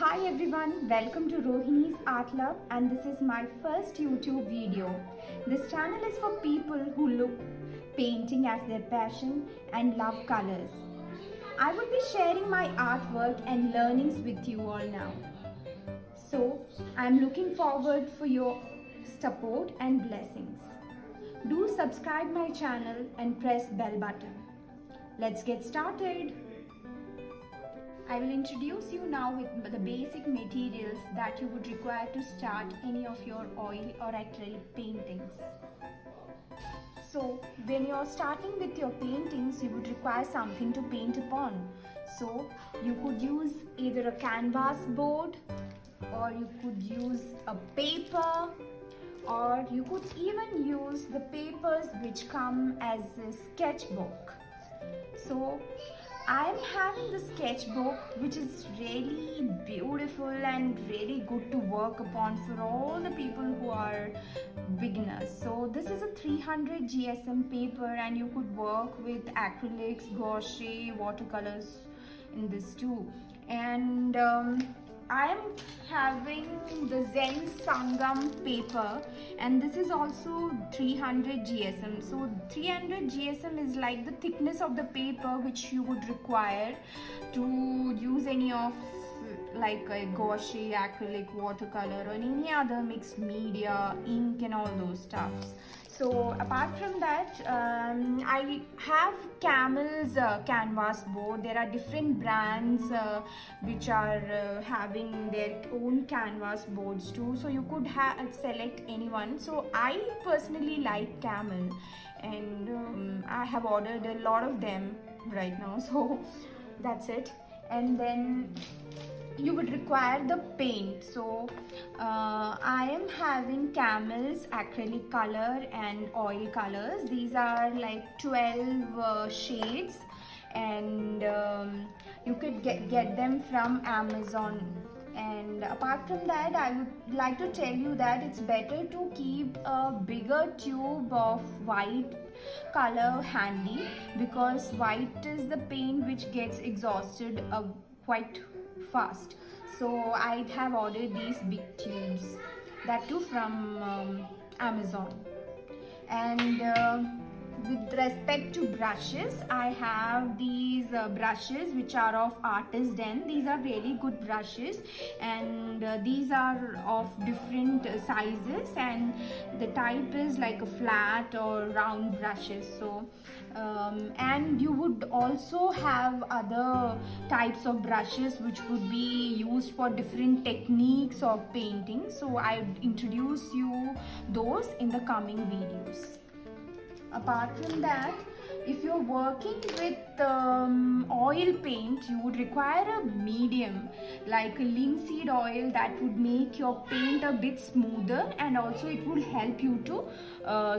Hi everyone, welcome to Rohini's Art Love, and this is my first YouTube video. This channel is for people who look painting as their passion and love colors. I will be sharing my artwork and learnings with you all now. So I am looking forward for your support and blessings. Do subscribe my channel and press bell button. Let's get started. I will introduce you now with the basic materials that you would require to start any of your oil or acrylic paintings. So when you are starting with your paintings, you would require something to paint upon. So you could use either a canvas board, or you could use a paper, or you could even use the papers which come as a sketchbook. So I am having the sketchbook, which is really beautiful and really good to work upon for all the people who are beginners. So this is a 300 GSM paper, and you could work with acrylics, gouache, watercolors in this too. And I am having the Sangam paper, and this is also 300 GSM. So 300 GSM is like the thickness of the paper which you would require to use any of like a gouache, acrylic, watercolor, or any other mixed media, ink and all those stuffs. So apart from that, I have Camel's canvas board. There are different brands which are having their own canvas boards too. So you could select anyone. So I personally like Camel, and I have ordered a lot of them right now. So that's it. And then you would require the paint. So I am having Camel's acrylic color and oil colors. These are like 12 shades, and you could get them from Amazon. And apart from that, I would like to tell you that it's better to keep a bigger tube of white color handy, because white is the paint which gets exhausted quite fast. So I have ordered these big tubes, that too from Amazon. And with respect to brushes, I have these brushes which are of Artist Den. These are really good brushes, and these are of different sizes, and the type is like a flat or round brushes. So and you would also have other types of brushes which would be used for different techniques of painting. So I would introduce you those in the coming videos. Apart from that, if you're working with oil paint, you would require a medium like a linseed oil that would make your paint a bit smoother, and also it will help you to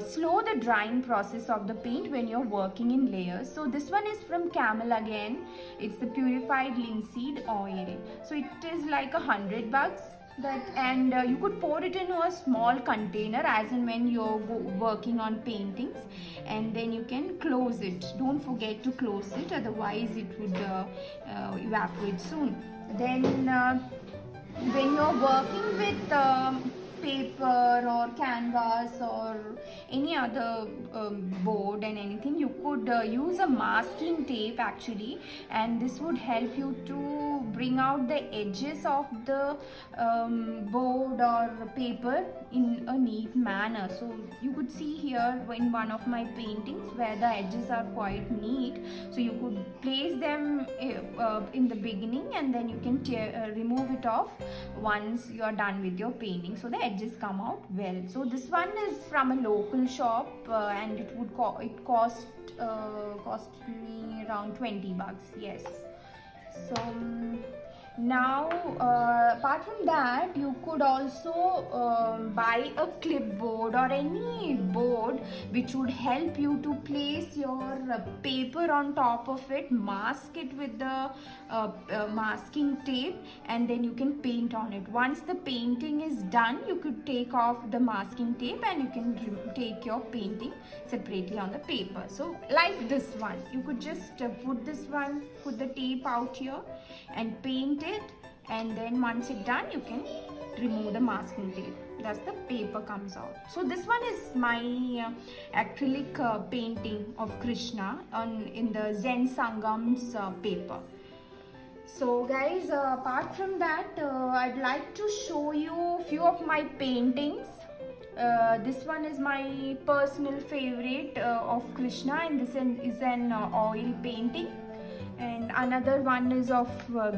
slow the drying process of the paint when you're working in layers. So this one is from Camel again. It's the Purified Linseed oil. So it is like $100. And you could pour it into a small container as and when you're working on paintings, and then you can close it. Don't forget to close it, otherwise it would evaporate soon. Then when you're working with paper or canvas or any other board and anything, you could use a masking tape actually, and this would help you to bring out the edges of the board or paper in a neat manner. So you could see here in one of my paintings where the edges are quite neat, so you could place them in the beginning, and then you can remove it off once you are done with your painting, so the edges come out well. So this one is from a local shop, and it would cost me around $20. Yes. So now apart from that, you could also buy a clipboard or any board which would help you to place your paper on top of it, mask it with the masking tape, and then you can paint on it. Once the painting is done, you could take off the masking tape, and you can take your painting separately on the paper. So like this one, you could just put the tape out here and paint it, and then once it's done you can remove the masking tape. Thus the paper comes out. So this one is my acrylic painting of Krishna in the Zen Sangam's paper. So guys, apart from that, I'd like to show you a few of my paintings. This one is my personal favorite of Krishna, and this is an oil painting. And another one is of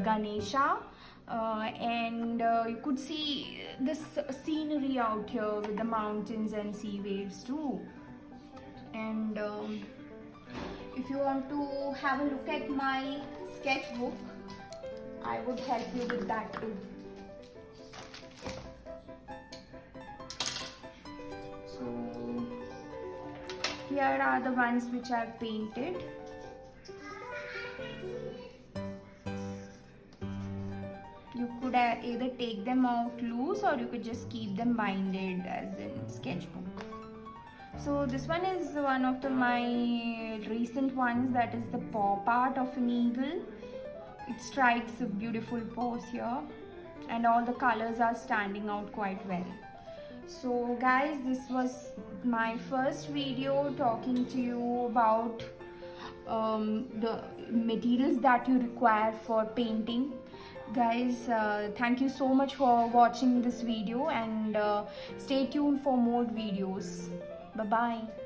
Ganesha. And you could see this scenery out here with the mountains and sea waves too. And if you want to have a look at my sketchbook, I would help you with that too. So here are the ones which I've painted. You could either take them out loose or you could just keep them binded as in sketchbook. So this one is one of my recent ones, that is the paw part of an eagle. It strikes a beautiful pose here, and all the colors are standing out quite well. So guys, this was my first video talking to you about the materials that you require for painting. Guys, thank you so much for watching this video, and stay tuned for more videos. Bye bye.